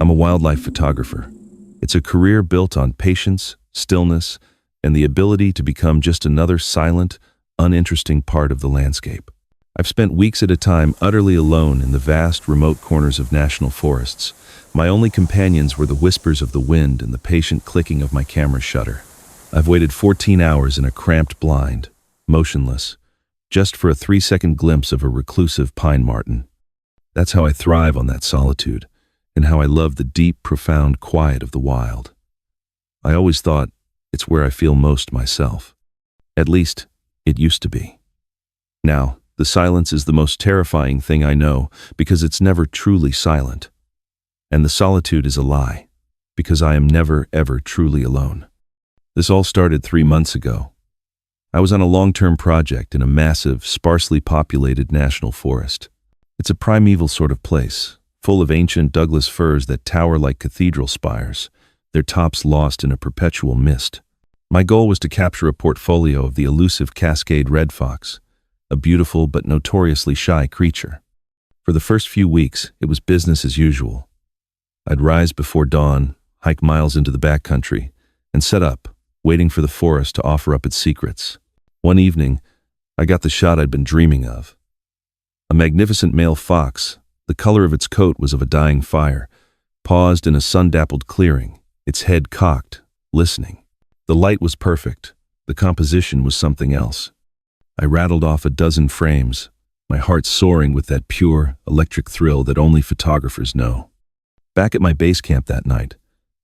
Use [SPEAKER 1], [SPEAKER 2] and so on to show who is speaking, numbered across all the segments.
[SPEAKER 1] I'm a wildlife photographer. It's a career built on patience, stillness, and the ability to become just another silent, uninteresting part of the landscape. I've spent weeks at a time utterly alone in the vast, remote corners of national forests. My only companions were the whispers of the wind and the patient clicking of my camera shutter. I've waited 14 hours in a cramped blind, motionless, just for a 3-second glimpse of a reclusive pine marten. That's how I thrive on that solitude, and how I love the deep, profound quiet of the wild. I always thought it's where I feel most myself. At least, it used to be. Now, the silence is the most terrifying thing I know because it's never truly silent. And the solitude is a lie because I am never, ever truly alone. This all started 3 months ago. I was on a long-term project in a massive, sparsely populated national forest. It's a primeval sort of place, full of ancient Douglas firs that tower like cathedral spires, their tops lost in a perpetual mist. My goal was to capture a portfolio of the elusive Cascade red fox, a beautiful but notoriously shy creature. For the first few weeks, it was business as usual. I'd rise before dawn, hike miles into the backcountry, and set up, waiting for the forest to offer up its secrets. One evening, I got the shot I'd been dreaming of. A magnificent male fox, the color of its coat was of a dying fire, paused in a sun-dappled clearing, its head cocked, listening. The light was perfect. The composition was something else. I rattled off a dozen frames, my heart soaring with that pure, electric thrill that only photographers know. Back at my base camp that night,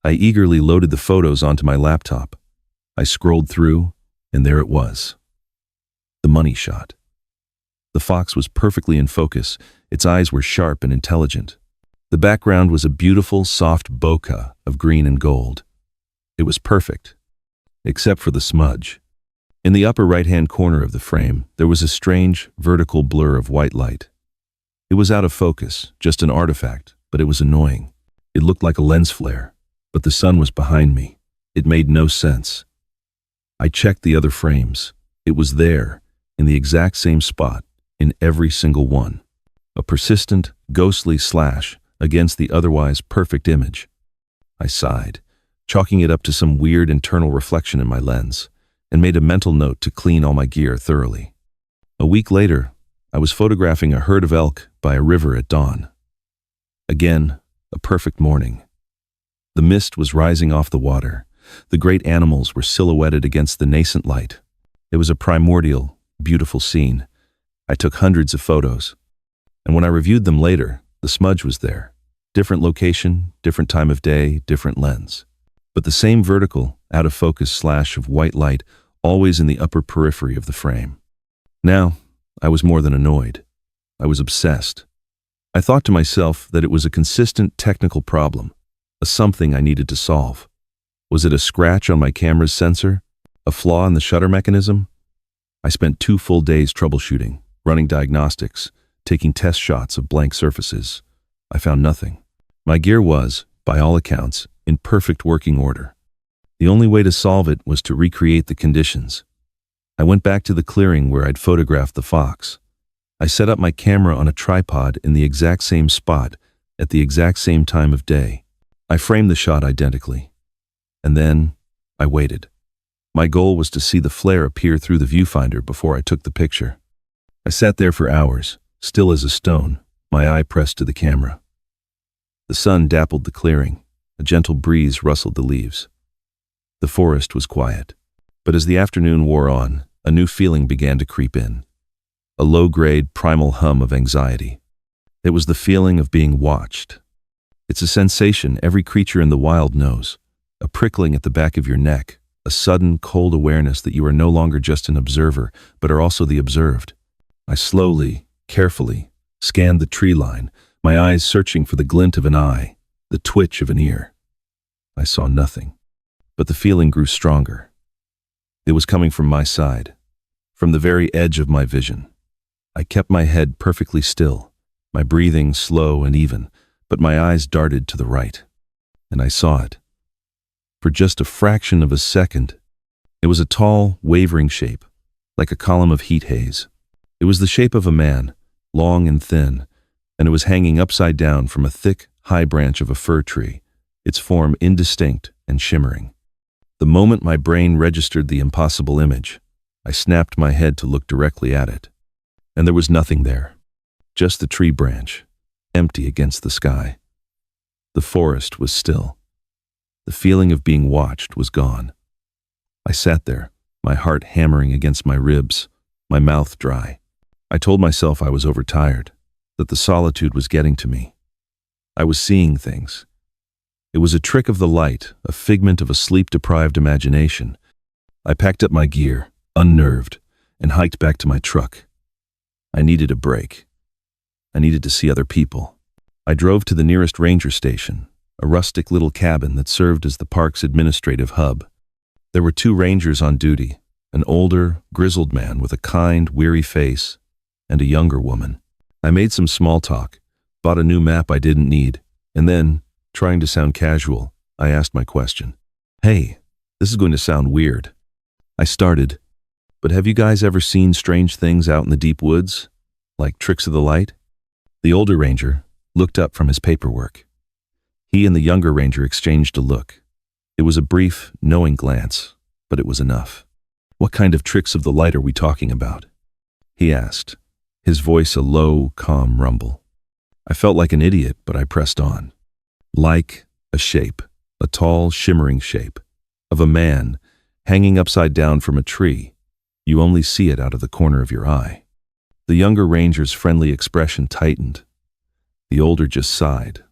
[SPEAKER 1] I eagerly loaded the photos onto my laptop. I scrolled through, and there it was. The money shot. The fox was perfectly in focus. Its eyes were sharp and intelligent. The background was a beautiful, soft bokeh of green and gold. It was perfect, except for the smudge. In the upper right-hand corner of the frame, there was a strange, vertical blur of white light. It was out of focus, just an artifact, but it was annoying. It looked like a lens flare, but the sun was behind me. It made no sense. I checked the other frames. It was there, in the exact same spot, in every single one. A persistent, ghostly slash against the otherwise perfect image. I sighed, chalking it up to some weird internal reflection in my lens, and made a mental note to clean all my gear thoroughly. A week later, I was photographing a herd of elk by a river at dawn. Again, a perfect morning. The mist was rising off the water. The great animals were silhouetted against the nascent light. It was a primordial, beautiful scene. I took hundreds of photos. And when I reviewed them later, the smudge was there. Different location, different time of day, different lens. But the same vertical, out-of-focus slash of white light always in the upper periphery of the frame. Now, I was more than annoyed. I was obsessed. I thought to myself that it was a consistent technical problem, a something I needed to solve. Was it a scratch on my camera's sensor? A flaw in the shutter mechanism? I spent 2 full days troubleshooting, running diagnostics, taking test shots of blank surfaces. I found nothing. My gear was, by all accounts, in perfect working order. The only way to solve it was to recreate the conditions. I went back to the clearing where I'd photographed the fox. I set up my camera on a tripod in the exact same spot at the exact same time of day. I framed the shot identically. And then I waited. My goal was to see the flare appear through the viewfinder before I took the picture. I sat there for hours, still as a stone, my eye pressed to the camera. The sun dappled the clearing. A gentle breeze rustled the leaves. The forest was quiet. But as the afternoon wore on, a new feeling began to creep in. A low-grade, primal hum of anxiety. It was the feeling of being watched. It's a sensation every creature in the wild knows. A prickling at the back of your neck, a sudden, cold awareness that you are no longer just an observer, but are also the observed. I slowly, carefully, scanned the tree line, my eyes searching for the glint of an eye, the twitch of an ear. I saw nothing, but the feeling grew stronger. It was coming from my side, from the very edge of my vision. I kept my head perfectly still, my breathing slow and even, but my eyes darted to the right, and I saw it. For just a fraction of a second, It was a tall, wavering shape, like a column of heat haze. It was the shape of a man, long and thin, and it was hanging upside down from a thick, high branch of a fir tree, its form indistinct and shimmering. The moment my brain registered the impossible image, I snapped my head to look directly at it. And there was nothing there, just the tree branch, empty against the sky. The forest was still. The feeling of being watched was gone. I sat there, my heart hammering against my ribs, my mouth dry. I told myself I was overtired, that the solitude was getting to me. I was seeing things. It was a trick of the light, a figment of a sleep-deprived imagination. I packed up my gear, unnerved, and hiked back to my truck. I needed a break. I needed to see other people. I drove to the nearest ranger station, a rustic little cabin that served as the park's administrative hub. There were 2 rangers on duty, an older, grizzled man with a kind, weary face, and a younger woman. I made some small talk, bought a new map I didn't need, and then, trying to sound casual, I asked my question. "Hey, this is going to sound weird." I started, "But have you guys ever seen strange things out in the deep woods? Like tricks of the light?" The older ranger looked up from his paperwork. He and the younger ranger exchanged a look. It was a brief, knowing glance, but it was enough. "What kind of tricks of the light are we talking about?" he asked, his voice a low, calm rumble. I felt like an idiot, but I pressed on. "Like a shape, a tall, shimmering shape, of a man hanging upside down from a tree. You only see it out of the corner of your eye." The younger ranger's friendly expression tightened. The older just sighed,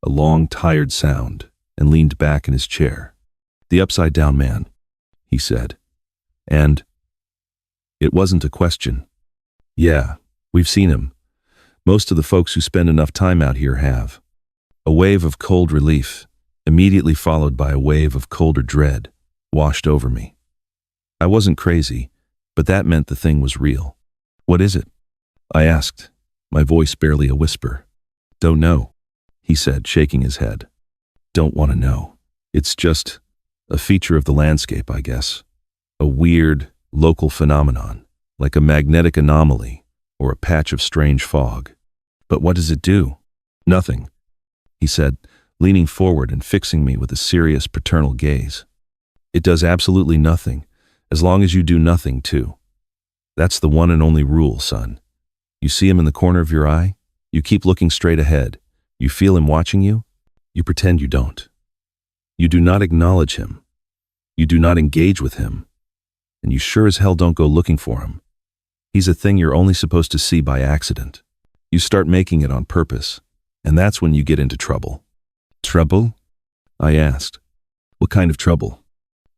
[SPEAKER 1] a long, tired sound, and leaned back in his chair. "The upside-down man," he said. And it wasn't a question. "Yeah, we've seen him. Most of the folks who spend enough time out here have." A wave of cold relief, immediately followed by a wave of colder dread, washed over me. I wasn't crazy, but that meant the thing was real. "What is it?" I asked, my voice barely a whisper. "Don't know," he said, shaking his head. "Don't want to know. It's just a feature of the landscape, I guess. A weird, local phenomenon, like a magnetic anomaly or a patch of strange fog. But what does it do?" "Nothing," he said, leaning forward and fixing me with a serious paternal gaze. "It does absolutely nothing, as long as you do nothing too. That's the one and only rule, son. You see him in the corner of your eye? You keep looking straight ahead. You feel him watching you? You pretend you don't. You do not acknowledge him. You do not engage with him. And you sure as hell don't go looking for him. He's a thing you're only supposed to see by accident. You start making it on purpose, and that's when you get into trouble." "Trouble?" I asked. "What kind of trouble?"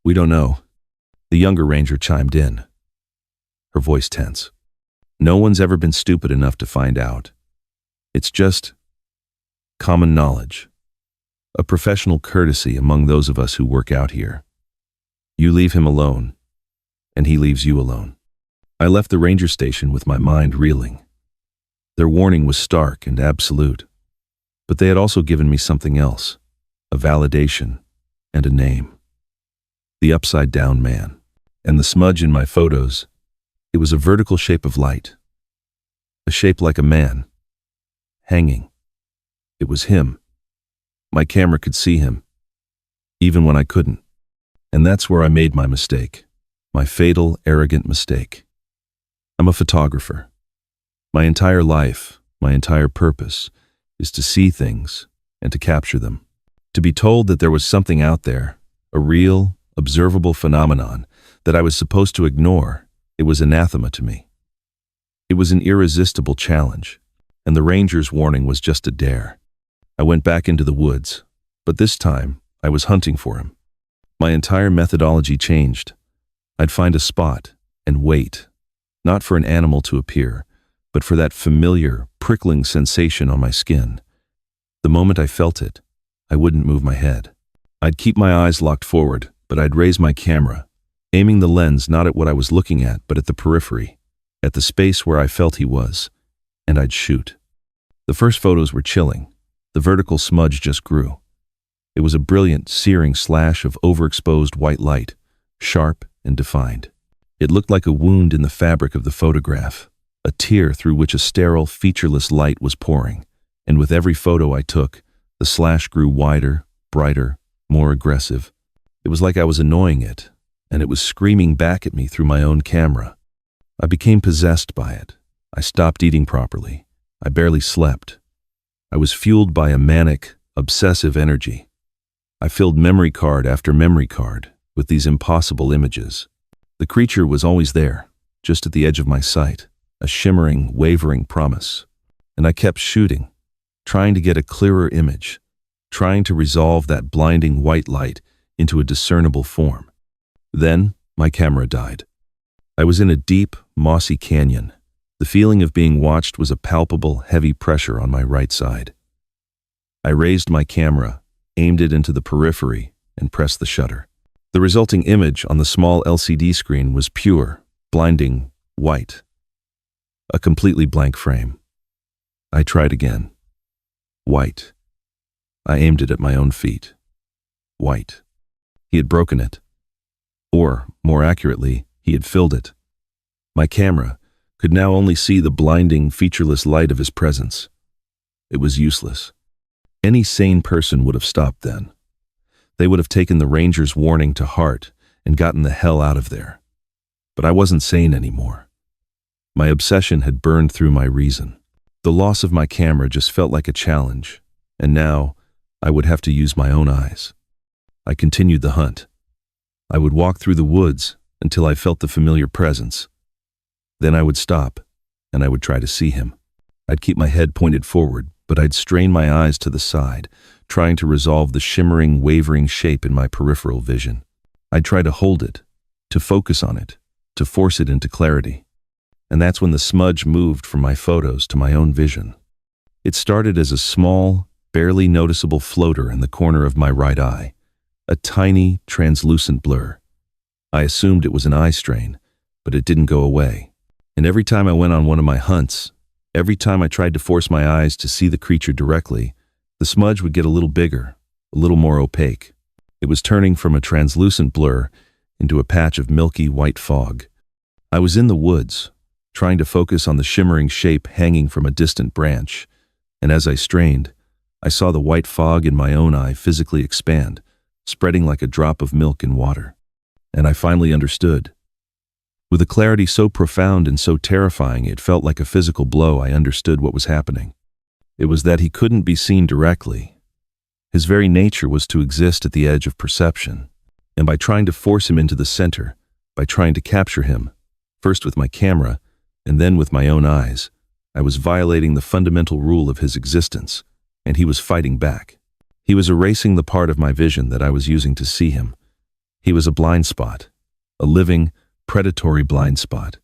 [SPEAKER 1] "We don't know." The younger ranger chimed in, her voice tense. "No one's ever been stupid enough to find out. It's just common knowledge, a professional courtesy among those of us who work out here. You leave him alone, and he leaves you alone." I left the ranger station with my mind reeling. Their warning was stark and absolute, but they had also given me something else, a validation and a name. The upside-down man. And the smudge in my photos, it was a vertical shape of light, a shape like a man, hanging. It was him. My camera could see him, even when I couldn't. And that's where I made my mistake, my fatal, arrogant mistake. I'm a photographer. My entire life, my entire purpose, is to see things and to capture them. To be told that there was something out there, a real, observable phenomenon that I was supposed to ignore, it was anathema to me. It was an irresistible challenge, and the ranger's warning was just a dare. I went back into the woods, but this time I was hunting for him. My entire methodology changed. I'd find a spot and wait, not for an animal to appear, but for that familiar, prickling sensation on my skin. The moment I felt it, I wouldn't move my head. I'd keep my eyes locked forward, but I'd raise my camera, aiming the lens not at what I was looking at, but at the periphery, at the space where I felt he was, and I'd shoot. The first photos were chilling. The vertical smudge just grew. It was a brilliant, searing slash of overexposed white light, sharp and defined. It looked like a wound in the fabric of the photograph, a tear through which a sterile, featureless light was pouring. And with every photo I took, the slash grew wider, brighter, more aggressive. It was like I was annoying it, and it was screaming back at me through my own camera. I became possessed by it. I stopped eating properly. I barely slept. I was fueled by a manic, obsessive energy. I filled memory card after memory card with these impossible images. The creature was always there, just at the edge of my sight, a shimmering, wavering promise. And I kept shooting, trying to get a clearer image, trying to resolve that blinding white light into a discernible form. Then, my camera died. I was in a deep, mossy canyon. The feeling of being watched was a palpable, heavy pressure on my right side. I raised my camera, aimed it into the periphery, and pressed the shutter. The resulting image on the small LCD screen was pure, blinding, white. A completely blank frame. I tried again. White. I aimed it at my own feet. White. He had broken it. Or, more accurately, he had filled it. My camera could now only see the blinding, featureless light of his presence. It was useless. Any sane person would have stopped then. They would have taken the ranger's warning to heart and gotten the hell out of there. But I wasn't sane anymore. My obsession had burned through my reason. The loss of my camera just felt like a challenge, and now I would have to use my own eyes. I continued the hunt. I would walk through the woods until I felt the familiar presence. Then I would stop, and I would try to see him. I'd keep my head pointed forward, but I'd strain my eyes to the side, trying to resolve the shimmering, wavering shape in my peripheral vision. I'd try to hold it, to focus on it, to force it into clarity. And that's when the smudge moved from my photos to my own vision. It started as a small, barely noticeable floater in the corner of my right eye, a tiny, translucent blur. I assumed it was an eye strain, but it didn't go away. And every time I went on one of my hunts, every time I tried to force my eyes to see the creature directly, the smudge would get a little bigger, a little more opaque. It was turning from a translucent blur into a patch of milky white fog. I was in the woods, trying to focus on the shimmering shape hanging from a distant branch, and as I strained, I saw the white fog in my own eye physically expand, spreading like a drop of milk in water. And I finally understood. With a clarity so profound and so terrifying it felt like a physical blow, I understood what was happening. It was that he couldn't be seen directly. His very nature was to exist at the edge of perception, and by trying to force him into the center, by trying to capture him, first with my camera, and then with my own eyes, I was violating the fundamental rule of his existence, and he was fighting back. He was erasing the part of my vision that I was using to see him. He was a blind spot, a living, predatory blind spot.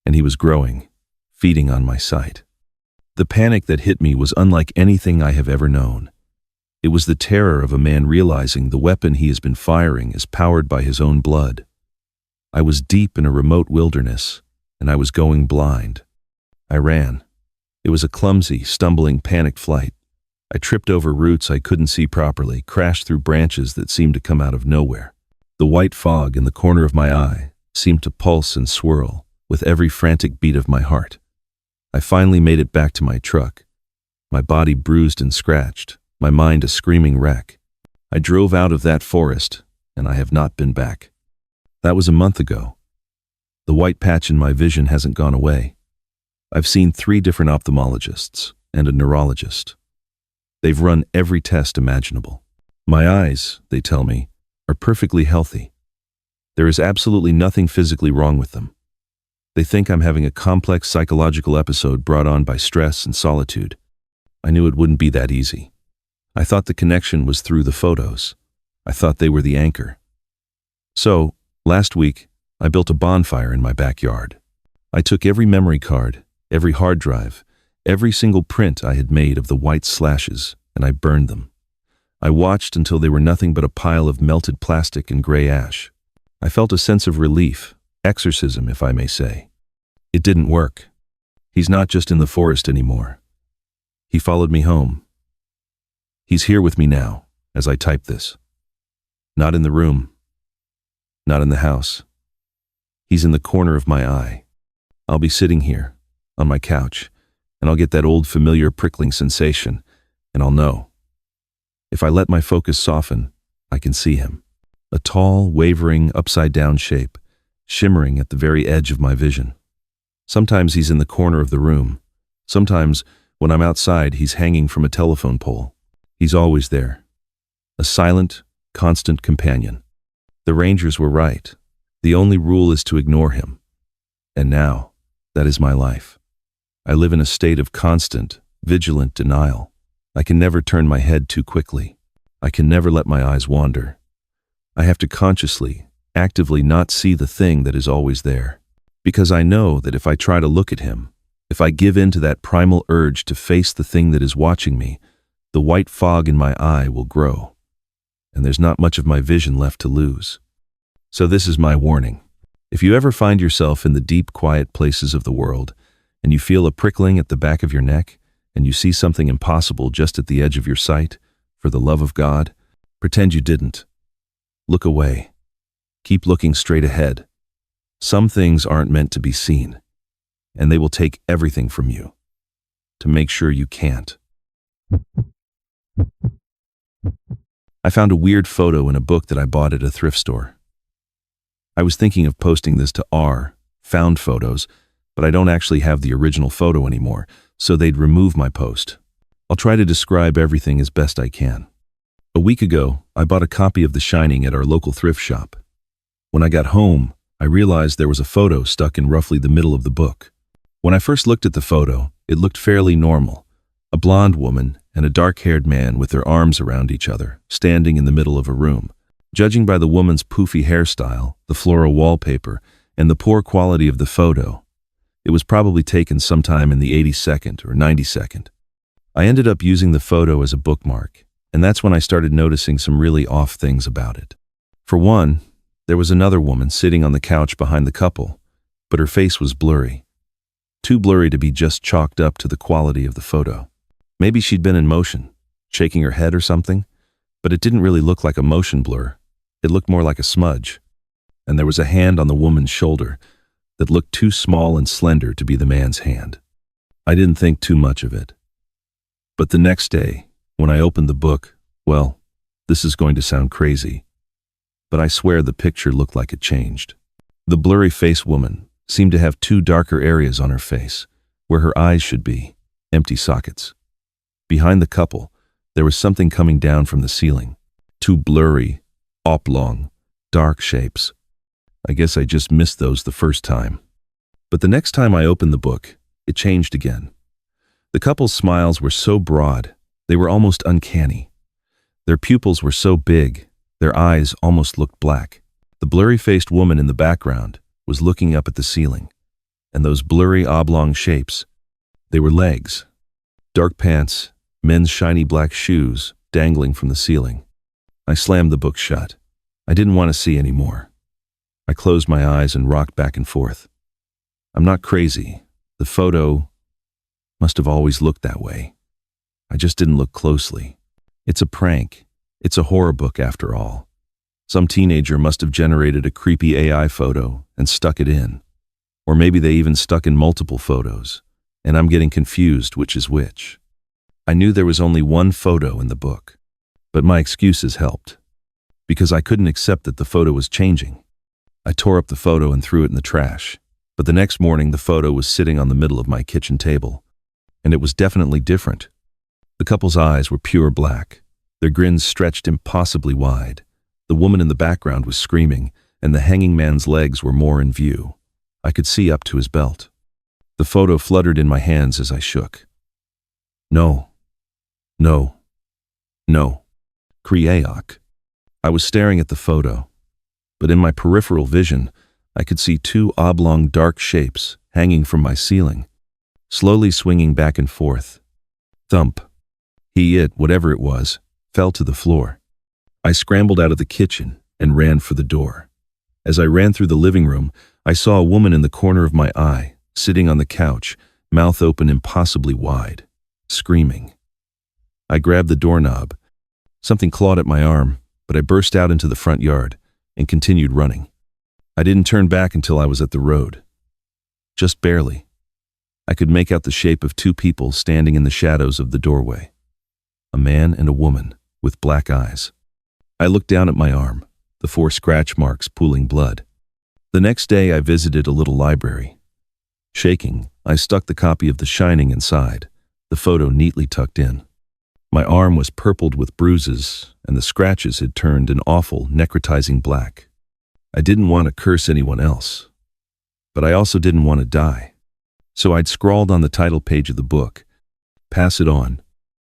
[SPEAKER 1] And he was growing, feeding on my sight. The panic that hit me was unlike anything I have ever known. It was the terror of a man realizing the weapon he has been firing is powered by his own blood. I was deep in a remote wilderness, and I was going blind. I ran. It was a clumsy, stumbling, panicked flight. I tripped over roots I couldn't see properly, crashed through branches that seemed to come out of nowhere. The white fog in the corner of my eye seemed to pulse and swirl with every frantic beat of my heart. I finally made it back to my truck, my body bruised and scratched, my mind a screaming wreck. I drove out of that forest, and I have not been back. That was a month ago. The white patch in my vision hasn't gone away. I've seen 3 different ophthalmologists and a neurologist. They've run every test imaginable. My eyes, they tell me, are perfectly healthy. There is absolutely nothing physically wrong with them. They think I'm having a complex psychological episode brought on by stress and solitude. I knew it wouldn't be that easy. I thought the connection was through the photos. I thought they were the anchor. So, last week, I built a bonfire in my backyard. I took every memory card, every hard drive, every single print I had made of the white slashes, and I burned them. I watched until they were nothing but a pile of melted plastic and gray ash. I felt a sense of relief, exorcism, if I may say. It didn't work. He's not just in the forest anymore. He followed me home. He's here with me now, as I type this. Not in the room, Not in the house. He's in the corner of my eye. I'll be sitting here, on my couch, and I'll get that old familiar prickling sensation, and I'll know. If I let my focus soften, I can see him. A tall, wavering, upside-down shape, shimmering at the very edge of my vision. Sometimes he's in the corner of the room. Sometimes, when I'm outside, he's hanging from a telephone pole. He's always there. A silent, constant companion. The Rangers were right. The only rule is to ignore him. And now, that is my life. I live in a state of constant, vigilant denial. I can never turn my head too quickly. I can never let my eyes wander. I have to consciously, actively not see the thing that is always there. Because I know that if I try to look at him, if I give in to that primal urge to face the thing that is watching me, the white fog in my eye will grow. And there's not much of my vision left to lose. So this is my warning. If you ever find yourself in the deep, quiet places of the world, and you feel a prickling at the back of your neck, and you see something impossible just at the edge of your sight, for the love of God, pretend you didn't. Look away. Keep looking straight ahead. Some things aren't meant to be seen, and they will take everything from you to make sure you can't. I found a weird photo in a book that I bought at a thrift store. I was thinking of posting this to our found photos, but I don't actually have the original photo anymore, so they'd remove my post. I'll try to describe everything as best I can. A week ago, I bought a copy of The Shining at our local thrift shop. When I got home, I realized there was a photo stuck in roughly the middle of the book. When I first looked at the photo, it looked fairly normal. A blonde woman and a dark-haired man with their arms around each other, standing in the middle of a room. Judging by the woman's poofy hairstyle, the floral wallpaper, and the poor quality of the photo, it was probably taken sometime in the 82nd or 92nd. I ended up using the photo as a bookmark, and that's when I started noticing some really off things about it. For one, there was another woman sitting on the couch behind the couple, but her face was blurry. Too blurry to be just chalked up to the quality of the photo. Maybe she'd been in motion, shaking her head or something, but it didn't really look like a motion blur. It looked more like a smudge. And there was a hand on the woman's shoulder that looked too small and slender to be the man's hand. I didn't think too much of it. But the next day, when I opened the book, well, this is going to sound crazy, but I swear the picture looked like it changed. The blurry-faced woman seemed to have two darker areas on her face, where her eyes should be, empty sockets. Behind the couple, there was something coming down from the ceiling. Two blurry, oblong, dark shapes. I guess I just missed those the first time. But the next time I opened the book, it changed again. The couple's smiles were so broad, they were almost uncanny. Their pupils were so big, their eyes almost looked black. The blurry-faced woman in the background was looking up at the ceiling, and those blurry oblong shapes, they were legs. Dark pants, men's shiny black shoes dangling from the ceiling. I slammed the book shut. I didn't want to see any more. I closed my eyes and rocked back and forth. I'm not crazy. The photo must have always looked that way. I just didn't look closely. It's a prank. It's a horror book after all. Some teenager must have generated a creepy AI photo and stuck it in. Or maybe they even stuck in multiple photos, and I'm getting confused which is which. I knew there was only one photo in the book, but my excuses helped, because I couldn't accept that the photo was changing. I tore up the photo and threw it in the trash, but the next morning the photo was sitting on the middle of my kitchen table, and it was definitely different. The couple's eyes were pure black, their grins stretched impossibly wide. The woman in the background was screaming, and the hanging man's legs were more in view. I could see up to his belt. The photo fluttered in my hands as I shook. No. No. No. Kriaok. I was staring at the photo, but in my peripheral vision, I could see two oblong dark shapes hanging from my ceiling, slowly swinging back and forth. Thump. Whatever it was, fell to the floor. I scrambled out of the kitchen and ran for the door. As I ran through the living room, I saw a woman in the corner of my eye, sitting on the couch, mouth open impossibly wide, screaming. I grabbed the doorknob. Something clawed at my arm, but I burst out into the front yard and continued running. I didn't turn back until I was at the road. Just barely. I could make out the shape of two people standing in the shadows of the doorway. A man and a woman, with black eyes. I looked down at my arm, the 4 scratch marks pooling blood. The next day I visited a little library. Shaking, I stuck the copy of The Shining inside, the photo neatly tucked in. My arm was purpled with bruises, and the scratches had turned an awful, necrotizing black. I didn't want to curse anyone else, but I also didn't want to die. So I'd scrawled on the title page of the book, "Pass it on,